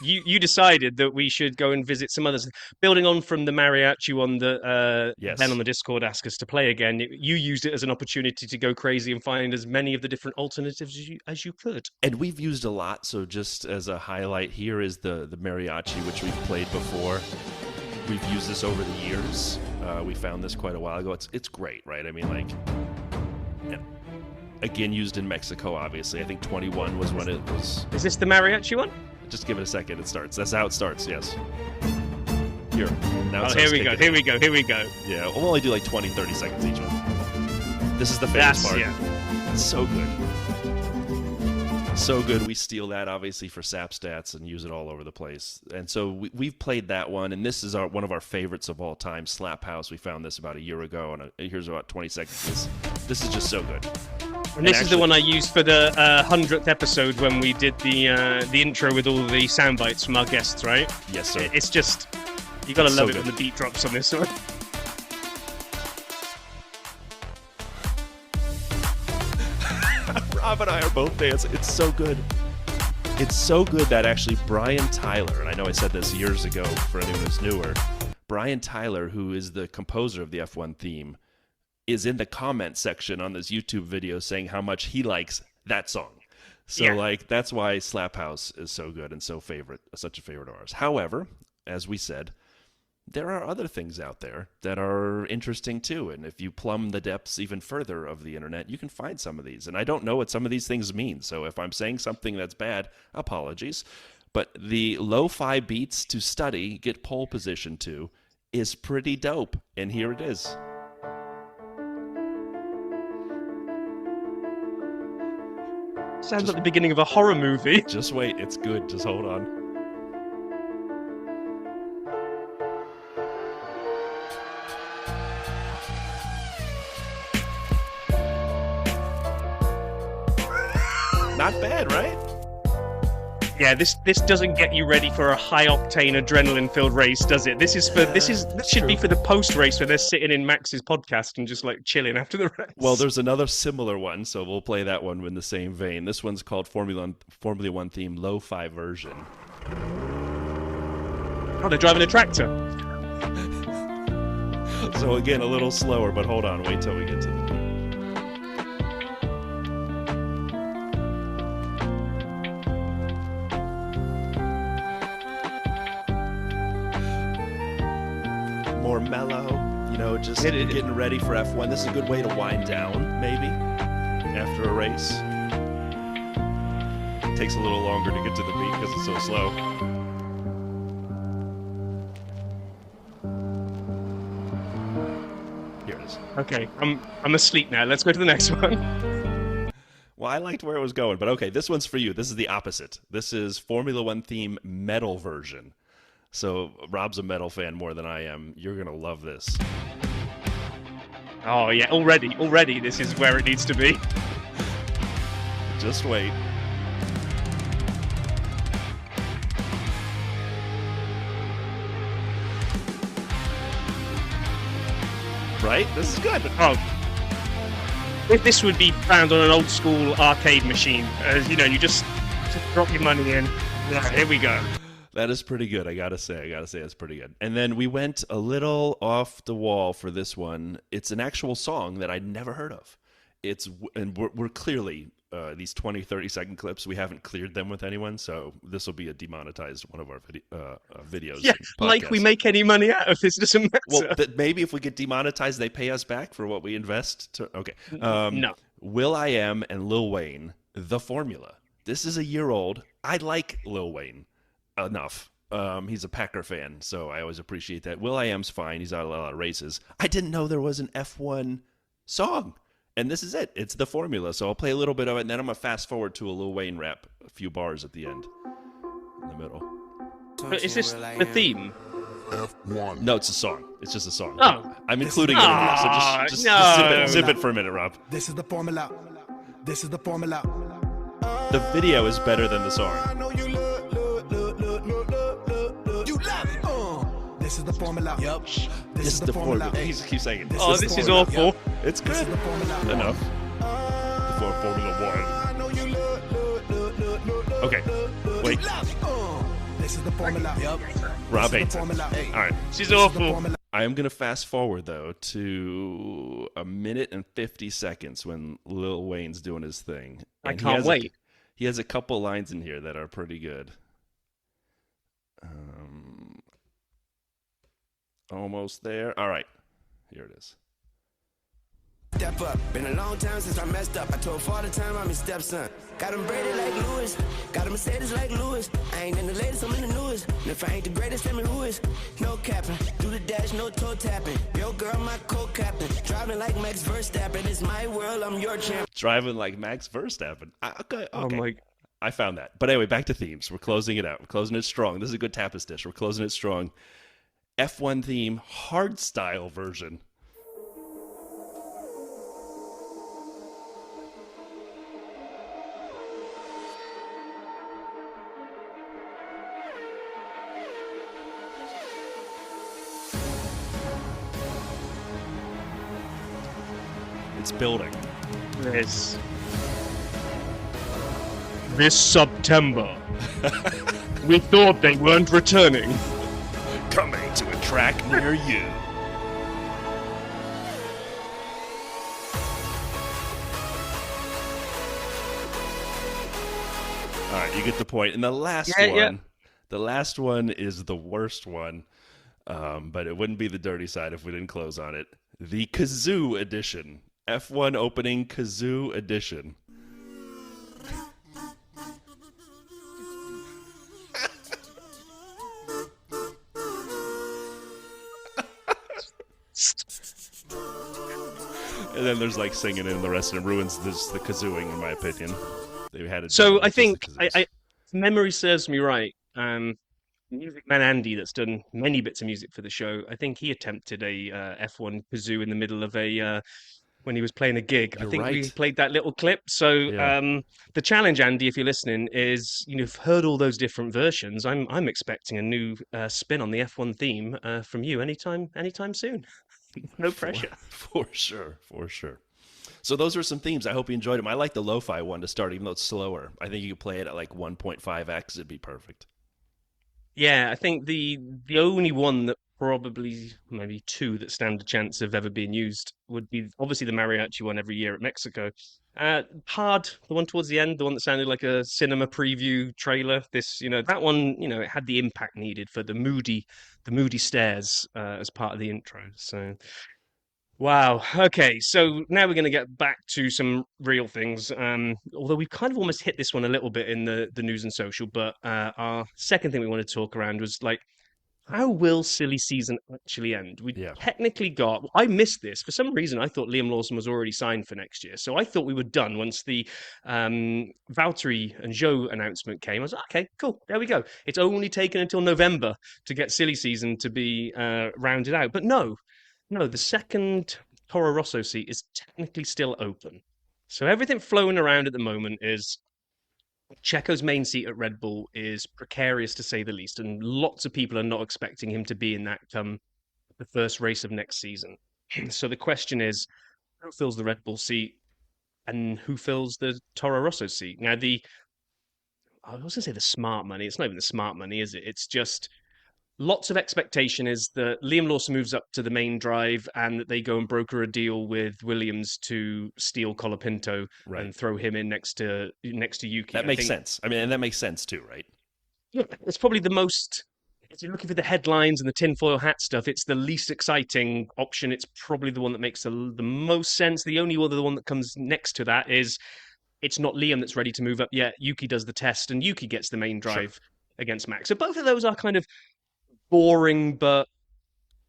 Speaker 2: You decided that we should go and visit some others. Building on from the mariachi one that
Speaker 1: Yes.
Speaker 2: Ben on the Discord asked us to play again, you used it as an opportunity to go crazy and find as many of the different alternatives as you could.
Speaker 1: And we've used a lot, so just as a highlight, here is the mariachi, which we've played before. We've used this over the years. We found this quite a while ago. It's great, right? I mean, like, again, used in Mexico, obviously. I think 21 was when it was...
Speaker 2: Is this the mariachi one?
Speaker 1: Just give it a second. It starts. That's how it starts, yes. Here. Now
Speaker 2: Here we go.
Speaker 1: Yeah, we'll only do like 20, 30 seconds each one. This is the famous part.
Speaker 2: Yeah.
Speaker 1: It's so good. So good. We steal that, obviously, for SAP stats and use it all over the place. And so we've played that one, and this is one of our favorites of all time, Slap House. We found this about a year ago, and here's about 20 seconds. This is just so good.
Speaker 2: And this is the one I used for the 100th episode when we did the intro with all the sound bites from our guests, right?
Speaker 1: Yes, sir.
Speaker 2: It's just, you gotta love it
Speaker 1: good.
Speaker 2: when the beat drops on this one.
Speaker 1: Rob and I are both dancing. It's so good. It's so good that actually Brian Tyler, and I know I said this years ago for anyone who's newer, Brian Tyler, who is the composer of the F1 theme, is in the comment section on this YouTube video saying how much he likes that song. So, like, that's why Slap House is so good and such a favorite of ours. However, as we said, there are other things out there that are interesting too. And if you plumb the depths even further of the internet, you can find some of these. And I don't know what some of these things mean. So if I'm saying something that's bad, apologies. But the lo-fi beats to study, get pole position to, is pretty dope. And here it is.
Speaker 2: Sounds like the beginning of a horror movie.
Speaker 1: Just wait. It's good. Just hold on. Not bad, right?
Speaker 2: Yeah, this doesn't get you ready for a high octane adrenaline filled race, does it? This should be for the post race where they're sitting in Max's podcast and just like chilling after the race.
Speaker 1: Well, there's another similar one, so we'll play that one in the same vein. This one's called Formula One theme lo-fi version.
Speaker 2: Oh, they're driving a tractor.
Speaker 1: So again, a little slower, but hold on, wait till we get to the beat. More mellow, just getting ready for F1. This is a good way to wind down, maybe, after a race. It takes a little longer to get to the beat because it's so slow. Here it is.
Speaker 2: Okay, I'm asleep now. Let's go to the next one.
Speaker 1: Well, I liked where it was going, but okay, this one's for you. This is the opposite. This is Formula One theme metal version. So Rob's a metal fan more than I am. You're going to love this.
Speaker 2: Oh, yeah, already this is where it needs to be.
Speaker 1: Just wait. Right? This is good.
Speaker 2: Oh. If this would be found on an old school arcade machine, you just drop your money in. Yeah, here we go.
Speaker 1: That is pretty good, I gotta say it's pretty good. And then we went a little off the wall for this one. It's an actual song that I'd never heard of. We're clearly, these 20, 30-second clips, we haven't cleared them with anyone, so this will be a demonetized one of our videos.
Speaker 2: Yeah, like we make any money out of this, doesn't matter.
Speaker 1: Well, maybe if we get demonetized, they pay us back for what we invest. Okay.
Speaker 2: No.
Speaker 1: will.i.am and Lil Wayne, The Formula. This is a year old. I like Lil Wayne enough. He's a Packer fan, so I always appreciate that. will.i.am's fine. He's out a lot of races. I didn't know there was an F1 song, and this is it. It's The Formula, so I'll play a little bit of it, and then I'm going to fast forward to a Lil Wayne rap, a few bars at the end, in the middle.
Speaker 2: Is this the theme?
Speaker 4: F1.
Speaker 1: No, it's a song. It's just a song.
Speaker 2: Oh.
Speaker 1: I'm including it in here, so just zip it for a minute, Rob.
Speaker 5: This is the formula. This is the formula.
Speaker 1: The video is better than the song.
Speaker 5: This is the formula. Yep.
Speaker 1: This is the formula. He keeps saying it.
Speaker 2: This is awful.
Speaker 1: It's good.
Speaker 5: This is the formula.
Speaker 1: Enough. For Formula One. Okay. Wait.
Speaker 5: This is the formula. Yep.
Speaker 1: Rob
Speaker 5: This
Speaker 1: hates
Speaker 5: is the
Speaker 1: it.
Speaker 5: formula. Hey.
Speaker 1: All right.
Speaker 2: She's
Speaker 5: This is the
Speaker 2: awful.
Speaker 5: formula.
Speaker 1: I am going to fast forward, though, to 1 minute and 50 seconds when Lil Wayne's doing his thing.
Speaker 2: I
Speaker 1: And
Speaker 2: can't wait.
Speaker 1: He has a couple lines in here that are pretty good. Almost there. All right. Here it is.
Speaker 6: Step up. Been a long time since I messed up. I told father time I'm his stepson. Got him braided like Lewis. Got him Mercedes like Lewis. I ain't in the latest, I'm in the newest. And if I ain't the greatest, tell me who is. No capping. Do the dash, no toe tapping. Yo, girl, my co-captain. Driving like Max Verstappen. It's my world, I'm your champ.
Speaker 1: Driving like Max Verstappen. Okay.
Speaker 2: Oh my.
Speaker 1: I found that. But anyway, back to themes. We're closing it out. We're closing it strong. This is a good tapas dish. We're closing it strong. F1 theme, hard style version. It's building.
Speaker 2: This September. We thought they weren't returning.
Speaker 1: Coming to a track near you. All right, you get the point. And the last the last one is the worst one, but it wouldn't be the dirty side if we didn't close on it. The Kazoo edition. F1 opening Kazoo edition. And then there's like singing and the rest of it ruins the kazooing, in my opinion. They've had it.
Speaker 2: So I think, if memory serves me right, Music Man Andy, that's done many bits of music for the show, I think he attempted a F1 kazoo in the middle of a when he was playing a gig.
Speaker 1: You're
Speaker 2: I think we
Speaker 1: right.
Speaker 2: played that little clip. So
Speaker 1: Yeah.
Speaker 2: the challenge, Andy, if you're listening, is you've heard all those different versions. I'm expecting a new spin on the F1 theme from you anytime soon. No pressure.
Speaker 1: For sure. So those are some themes. I hope you enjoyed them. I like the lo-fi one to start, even though it's slower. I think you could play it at like 1.5x. It'd be perfect.
Speaker 2: Yeah, I think the only one that probably maybe two that stand a chance of ever being used would be obviously the mariachi one every year at Mexico. Hard, the one towards the end, the one that sounded like a cinema preview trailer. That one, it had the impact needed for the moody stairs as part of the intro. So, wow. Okay, so now we're going to get back to some real things. Although we've kind of almost hit this one a little bit in the news and social, but our second thing we wanted to talk around was like, how will silly season actually end? We technically I missed this. For some reason, I thought Liam Lawson was already signed for next year. So I thought we were done once the Valtteri and Zhou announcement came. I was like, okay, cool. There we go. It's only taken until November to get silly season to be rounded out. But no, the second Toro Rosso seat is technically still open. So everything flowing around at the moment is Checo's main seat at Red Bull is precarious to say the least, and lots of people are not expecting him to be in that come the first race of next season. So the question is, who fills the Red Bull seat and who fills the Toro Rosso seat? Now, I was going to say the smart money. It's not even the smart money, is it? It's just lots of expectation is that Liam Lawson moves up to the main drive and that they go and broker a deal with Williams to steal Colapinto and throw him in next to Yuki.
Speaker 1: That makes sense. I mean, and that makes sense too, right?
Speaker 2: Yeah, it's probably the most. If you're looking for the headlines and the tinfoil hat stuff, it's the least exciting option. It's probably the one that makes the most sense. The only other one that comes next to that is it's not Liam that's ready to move up yet. Yuki does the test and Yuki gets the main drive against Max. So both of those are kind of boring but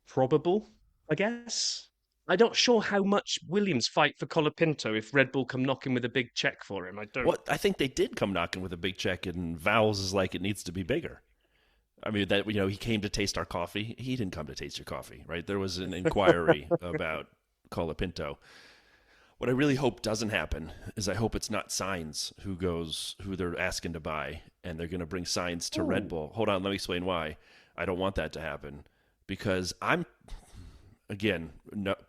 Speaker 2: probable, I guess. I'm not sure how much Williams fight for Colapinto if Red Bull come knocking with a big check for him.
Speaker 1: I think they did come knocking with a big check, and Vowles is like it needs to be bigger. I mean, that he came to taste our coffee. He didn't come to taste your coffee, right? There was an inquiry about Colapinto. What I really hope doesn't happen is I hope it's not Sainz who they're asking to buy, and they're going to bring Sainz to Red Bull. Hold on, let me explain why. I don't want that to happen because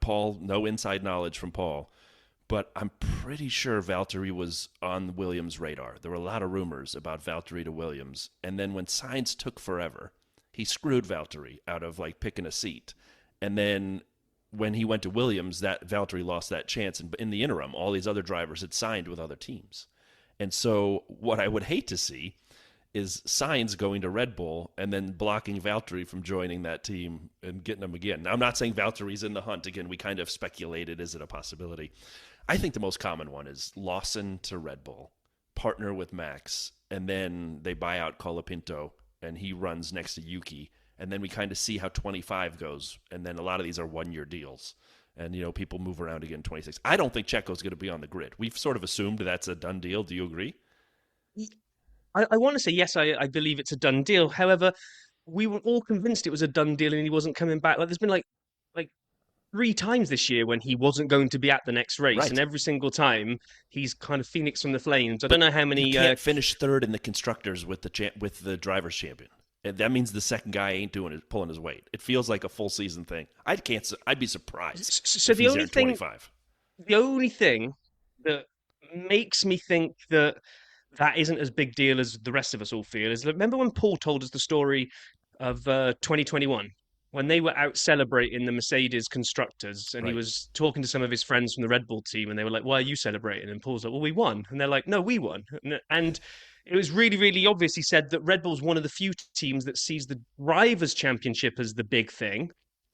Speaker 1: Paul, no inside knowledge from Paul, but I'm pretty sure Valtteri was on Williams' radar. There were a lot of rumors about Valtteri to Williams, and then when Sainz took forever, he screwed Valtteri out of like picking a seat, and then when he went to Williams, that Valtteri lost that chance, and in the interim, all these other drivers had signed with other teams, and so what I would hate to see is Sainz going to Red Bull and then blocking Valtteri from joining that team and getting him again. Now, I'm not saying Valtteri's in the hunt. Again, we kind of speculated, is it a possibility? I think the most common one is Lawson to Red Bull, partner with Max, and then they buy out Colapinto, and he runs next to Yuki, and then we kind of see how 25 goes, and then a lot of these are one-year deals. And, people move around again in 26. I don't think Checo's going to be on the grid. We've sort of assumed that's a done deal. Do you agree?
Speaker 2: I want to say yes, I believe it's a done deal. However, we were all convinced it was a done deal and he wasn't coming back. Like there's been like 3 times this year when he wasn't going to be at the next race,
Speaker 1: right.
Speaker 2: And every single time he's kind of phoenix from the flames. I don't know how many.
Speaker 1: You can't finish third in the constructors with the drivers' champion. And that means the second guy ain't pulling his weight. It feels like a full season thing. I'd be surprised.
Speaker 2: So
Speaker 1: if he's there at 25.
Speaker 2: The only thing that makes me think that isn't as big deal as the rest of us all feel is, remember when Paul told us the story of 2021 when they were out celebrating the Mercedes constructors, and
Speaker 1: right.
Speaker 2: He was talking to some of his friends from the Red Bull team, and they were like, "Why are you celebrating?" And Paul's like, "Well, we won." And they're like, "No, we won." And it was really, really obvious. He said that Red Bull's one of the few teams that sees the Drivers' Championship as the big thing,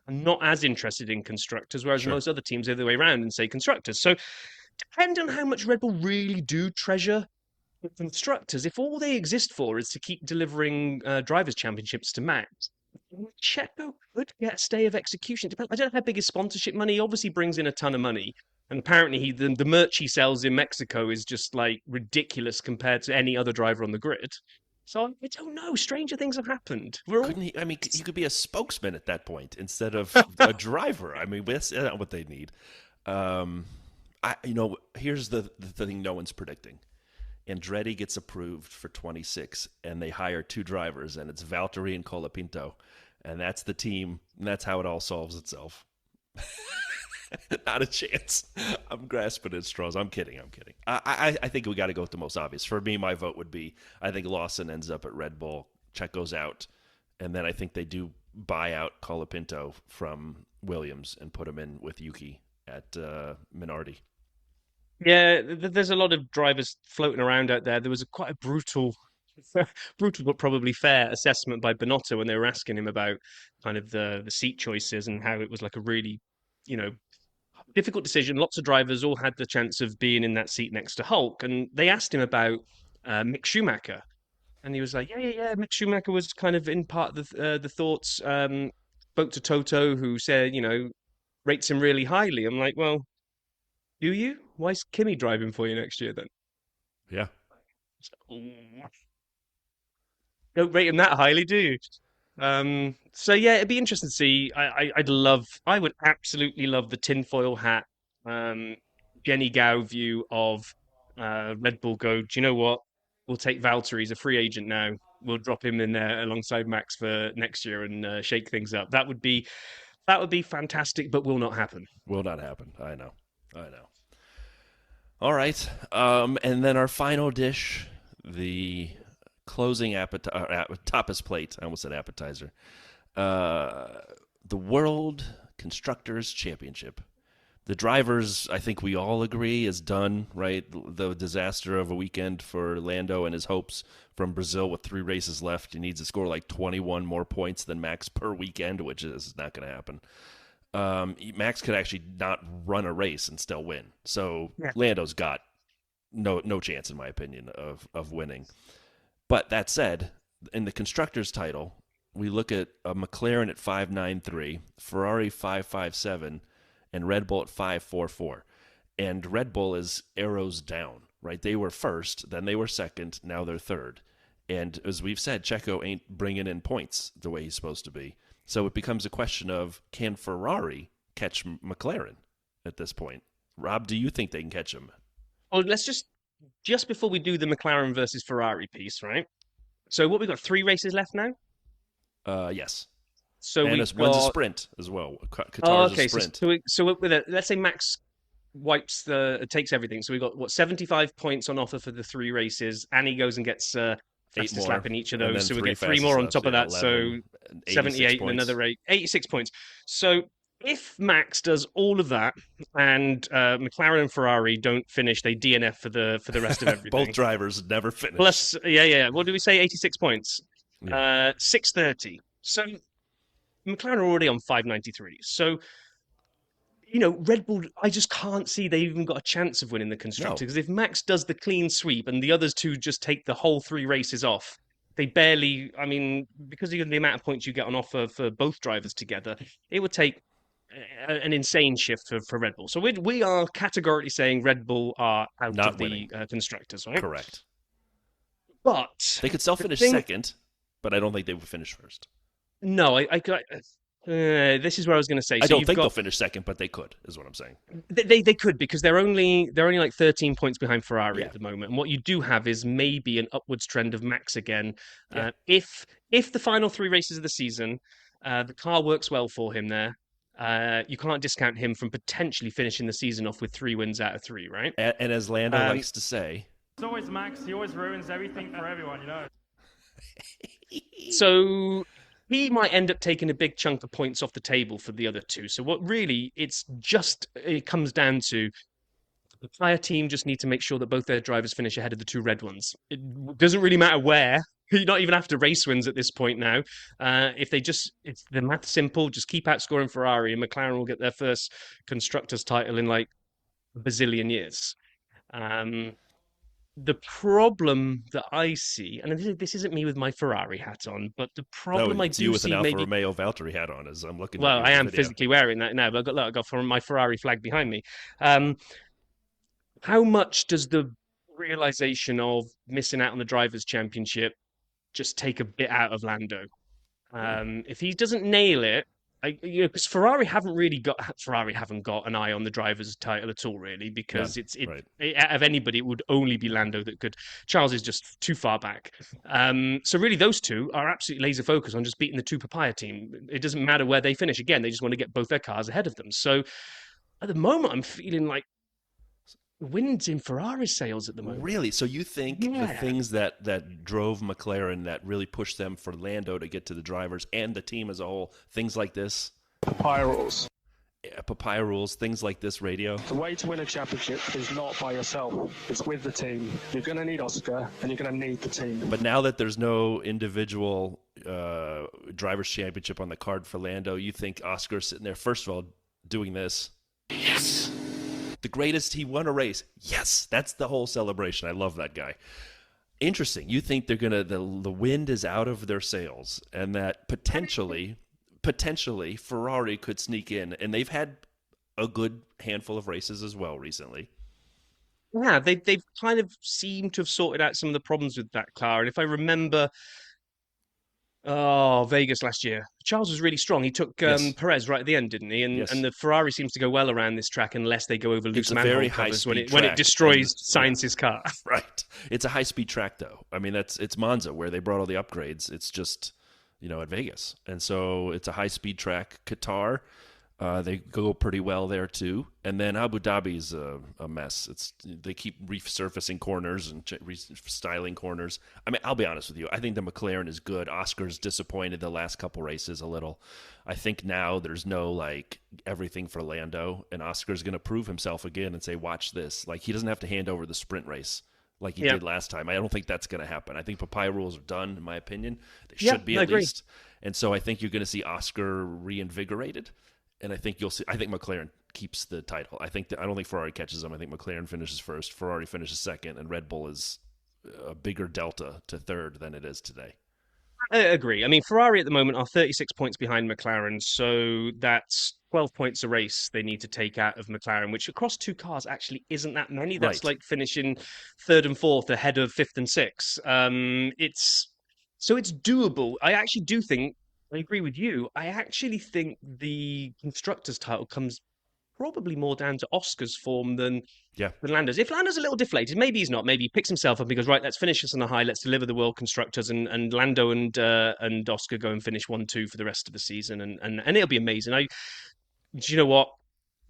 Speaker 2: and not as interested in constructors, whereas most other teams are the other way around and say constructors. So depending on how much Red Bull really do treasure constructors, if all they exist for is to keep delivering drivers' championships to Max, Checo could get a stay of execution. I don't know how big his sponsorship money. He obviously brings in a ton of money, and apparently the merch he sells in Mexico is just like ridiculous compared to any other driver on the grid. So I don't know. Stranger things have happened.
Speaker 1: He could be a spokesman at that point instead of a driver. I mean, that's not what they need. Here's the thing no one's predicting. Andretti gets approved for 26, and they hire 2 drivers, and it's Valtteri and Colapinto, and that's the team, and that's how it all solves itself. Not a chance. I'm grasping at straws. I'm kidding. I think we got to go with the most obvious. For me, my vote would be, I think Lawson ends up at Red Bull, Checo's out, and then I think they do buy out Colapinto from Williams and put him in with Yuki at Minardi.
Speaker 2: Yeah, there's a lot of drivers floating around out there. There was quite a brutal but probably fair assessment by Binotto when they were asking him about kind of the seat choices and how it was like a really, difficult decision. Lots of drivers all had the chance of being in that seat next to Hulk, and they asked him about Mick Schumacher, and he was like, yeah. Mick Schumacher was kind of in part of the thoughts. Spoke to Toto, who said, rates him really highly. I'm like, well, do you? Why is Kimi driving for you next year then?
Speaker 1: Yeah.
Speaker 2: Don't rate him that highly, do you? So yeah, it'd be interesting to see. I would absolutely love the tinfoil hat, Jenny Gao view of Red Bull go, do you know what? We'll take Valtteri. He's a free agent now. We'll drop him in there alongside Max for next year and shake things up. That would be fantastic, but will not happen.
Speaker 1: Will not happen. I know. All right. And then our final dish, the closing tapas plate. I almost said appetizer. The World Constructors Championship. The drivers, I think we all agree, is done, right? The disaster of a weekend for Lando and his hopes from Brazil with 3 races left. He needs to score like 21 more points than Max per weekend, which is not going to happen. Max could actually not run a race and still win. So yeah. Lando's got no chance, in my opinion, of winning. But that said, in the Constructors title, we look at a McLaren at 5.93, Ferrari 5.57, and Red Bull at 5.44. And Red Bull is arrows down, right? They were first, then they were second, now they're third. And as we've said, Checo ain't bringing in points the way he's supposed to be. So it becomes a question of, can Ferrari catch McLaren at this point? Rob, do you think they can catch him?
Speaker 2: Well, let's just before we do the McLaren versus Ferrari piece, right? So what, we've got 3 races left now?
Speaker 1: Yes.
Speaker 2: So
Speaker 1: and one's a sprint as well. Qatar's a sprint.
Speaker 2: So let's say Max takes everything. So we got 75 points on offer for the 3 races. Annie goes and gets
Speaker 1: 8
Speaker 2: fastest
Speaker 1: more
Speaker 2: lap in each of
Speaker 1: and
Speaker 2: those.
Speaker 1: then
Speaker 2: So we
Speaker 1: 3
Speaker 2: get 3
Speaker 1: fastest
Speaker 2: more on
Speaker 1: laps,
Speaker 2: top of
Speaker 1: yeah,
Speaker 2: that. So
Speaker 1: 11,
Speaker 2: 78 and
Speaker 1: points.
Speaker 2: another 86 points. So if Max does all of that and McLaren and Ferrari don't finish, they DNF for the rest of everything.
Speaker 1: Both drivers never finish.
Speaker 2: Plus, what did we say? 86 points. 630. So McLaren are already on 593. So, Red Bull, I just can't see they've even got a chance of winning the Constructors. Because if Max does the clean sweep and the others two just take the whole 3 races off, they barely, because of the amount of points you get on offer for both drivers together, it would take an insane shift for Red Bull. So we are categorically saying Red Bull are out
Speaker 1: Not
Speaker 2: of the Constructors, right?
Speaker 1: Correct.
Speaker 2: But
Speaker 1: they could still finish second, but I don't think they would finish first.
Speaker 2: No, this is where I was going to say.
Speaker 1: I don't think they'll finish second, but they could, is what I'm saying.
Speaker 2: They could, because they're only like 13 points behind Ferrari at the moment. And what you do have is maybe an upwards trend of Max again. Yeah. If the final 3 races of the season, the car works well for him there, you can't discount him from potentially finishing the season off with 3 wins out of 3, right?
Speaker 1: And as Lando likes to say,
Speaker 7: it's always Max. He always ruins everything for everyone,
Speaker 2: So he might end up taking a big chunk of points off the table for the other 2. So what really it comes down to, the Fire team just need to make sure that both their drivers finish ahead of the 2 red ones. It doesn't really matter where. You don't even have to race wins at this point now. If it's the math simple, just keep outscoring Ferrari and McLaren will get their first Constructors title in like a bazillion years. The problem that I see, and this isn't me with my Ferrari hat on, but the problem I do see,
Speaker 1: you with an Alfa Romeo Valtteri hat on, as I'm looking.
Speaker 2: Well,
Speaker 1: at
Speaker 2: I am physically wearing that now, but I've got my Ferrari flag behind me. How much does the realization of missing out on the Drivers' Championship just take a bit out of Lando? If he doesn't nail it, because Ferrari haven't got an eye on the driver's title at all, really, because out of anybody, it would only be Lando that could. Charles is just too far back. So really, those 2 are absolutely laser focused on just beating the 2 Papaya team. It doesn't matter where they finish. Again, they just want to get both their cars ahead of them. So at the moment, I'm feeling like wins in Ferrari's sails at the moment.
Speaker 1: Really? So you think the things that drove McLaren, that really pushed them for Lando to get to the drivers and the team as a whole, things like this?
Speaker 7: Papaya rules.
Speaker 1: Papaya rules, things like this radio.
Speaker 7: The way to win a championship is not by yourself. It's with the team. You're going to need Oscar and you're going to need the team.
Speaker 1: But now that there's no individual Drivers' Championship on the card for Lando, you think Oscar's sitting there, first of all, doing this? Yes. The greatest, he won a race. Yes, that's the whole celebration. I love that guy. Interesting. You think they're gonna the wind is out of their sails, and that potentially Ferrari could sneak in, and they've had a good handful of races as well recently.
Speaker 2: Yeah, they've kind of seemed to have sorted out some of the problems with that car, and if I remember. Vegas last year. Charles was really strong. He took Perez right at the end, didn't he? And the Ferrari seems to go well around this track unless they go over loose manhole covers when it destroys Sainz's car.
Speaker 1: Right. It's a high-speed track, though. I mean, it's Monza where they brought all the upgrades. It's just, at Vegas. And so it's a high-speed track. Qatar, they go pretty well there, too. And then Abu Dhabi's a mess. They keep resurfacing corners and restyling corners. I mean, I'll be honest with you. I think the McLaren is good. Oscar's disappointed the last couple races a little. I think now there's no, everything for Lando, and Oscar's going to prove himself again and say, watch this. He doesn't have to hand over the sprint race like he did last time. I don't think that's going to happen. I think Papaya rules are done, in my opinion. They should be at least. And so I think you're going to see Oscar reinvigorated. And I think McLaren keeps the title. I don't think Ferrari catches them. I think McLaren finishes first, Ferrari finishes second, and Red Bull is a bigger delta to third than it is today.
Speaker 2: I agree. I mean, Ferrari at the moment are 36 points behind McLaren, so that's 12 points a race they need to take out of McLaren, which across 2 cars actually isn't that many. That's like finishing 3rd and 4th ahead of 5th and 6th. It's doable. I actually do think. I agree with you. I actually think the Constructors title comes probably more down to Oscar's form than Lando's. If Lando's a little deflated, maybe he's not. Maybe he picks himself up and goes, right, let's finish this on a high. Let's deliver the World Constructors. And Lando and Oscar go and finish 1-2 for the rest of the season. And it'll be amazing. Do you know what?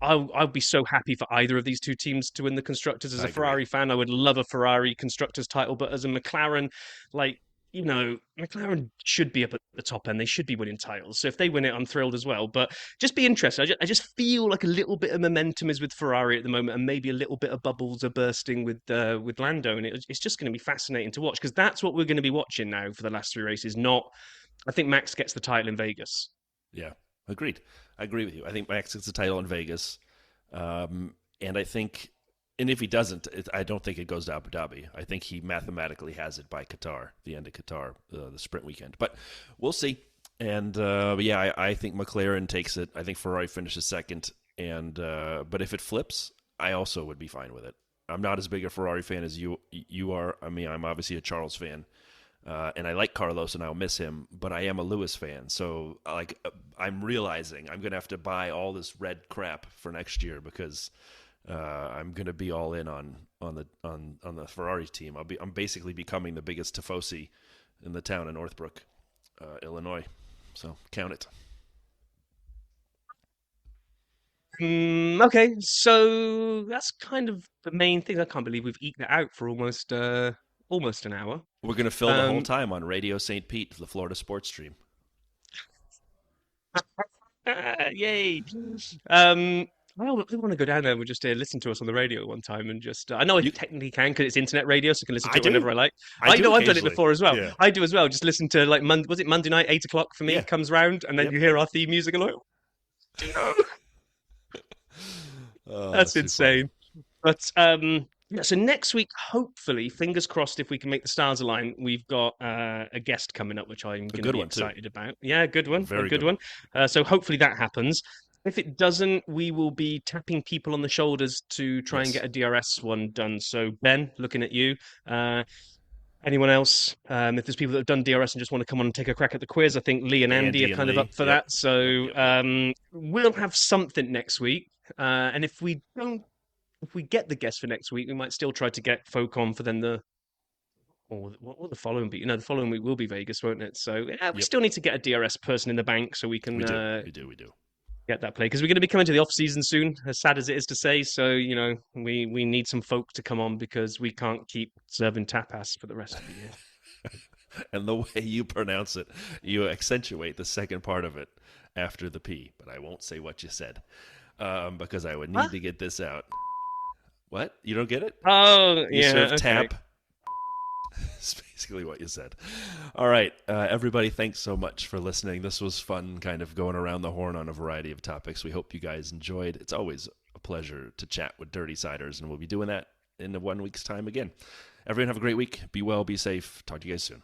Speaker 2: I'd be so happy for either of these two teams to win the constructors. As
Speaker 1: I
Speaker 2: a
Speaker 1: agree.
Speaker 2: Ferrari fan, I would love a Ferrari constructors title, but as a McLaren, like, McLaren should be up at the top end. They should be winning titles. So if they win it, I'm thrilled as well. But just be interested. I just feel like a little bit of momentum is with Ferrari at the moment, and maybe a little bit of bubbles are bursting with Lando, and it's just going to be fascinating to watch, because that's what we're going to be watching now for the last 3 races. Not, I think Max gets the title in Vegas.
Speaker 1: Yeah, agreed. I agree with you. I think Max gets the title in Vegas, and I think. And if he doesn't, I don't think it goes to Abu Dhabi. I think he mathematically has it by Qatar, the end of Qatar, the sprint weekend. But we'll see. And I think McLaren takes it. I think Ferrari finishes second. And but if it flips, I also would be fine with it. I'm not as big a Ferrari fan as you are. I mean, I'm obviously a Charles fan, and I like Carlos, and I'll miss him. But I am a Lewis fan, so I'm realizing I'm gonna have to buy all this red crap for next year because. I'm going to be all in on the Ferrari team. I'm basically becoming the biggest Tifosi in the town of Northbrook, Illinois. So count it.
Speaker 2: Okay, so that's kind of the main thing. I can't believe we've eaten it out for almost an hour.
Speaker 1: We're going to fill the whole time on Radio St. Pete, the Florida sports stream.
Speaker 2: Yay! Well, I want to go down there and just listen to us on the radio one time and just... I know I technically can because it's internet radio, so I can listen to it whenever I like. I know I've done it before as well. Yeah. I do as well. Just listen to, like, was it Monday night, 8 o'clock for me? It comes round, and then you hear our theme music and like... That's insane. Funny. But, so next week, hopefully, fingers crossed, if we can make the stars align, we've got a guest coming up, which I'm going to be excited about. Yeah, good one. Very good one. So hopefully that happens. If it doesn't, we will be tapping people on the shoulders to try and get a DRS one done. So, Ben, looking at you. Anyone else? If there's people that have done DRS and just want to come on and take a crack at the quiz, I think Lee and Andy are kind of up for that. So we'll have something next week. And if we get the guest for next week, we might still try to get folk on for then the following week. The following week will be Vegas, won't it? So we still need to get a DRS person in the bank so we can. We do. Get that play, because we're going to be coming to the off season soon, as sad as it is to say. So we need some folk to come on, because we can't keep serving tapas for the rest of the year.
Speaker 1: And the way you pronounce it, you accentuate the second part of it after the P, but I won't say what you said, because I would need to get this out. What? You don't get it?
Speaker 2: Oh,
Speaker 1: you serve tap. That's basically what you said. All right, everybody, thanks so much for listening. This was fun, kind of going around the horn on a variety of topics. We hope you guys enjoyed. It's always a pleasure to chat with Dirty Siders, and we'll be doing that in 1 week's time again. Everyone have a great week. Be well, be safe. Talk to you guys soon.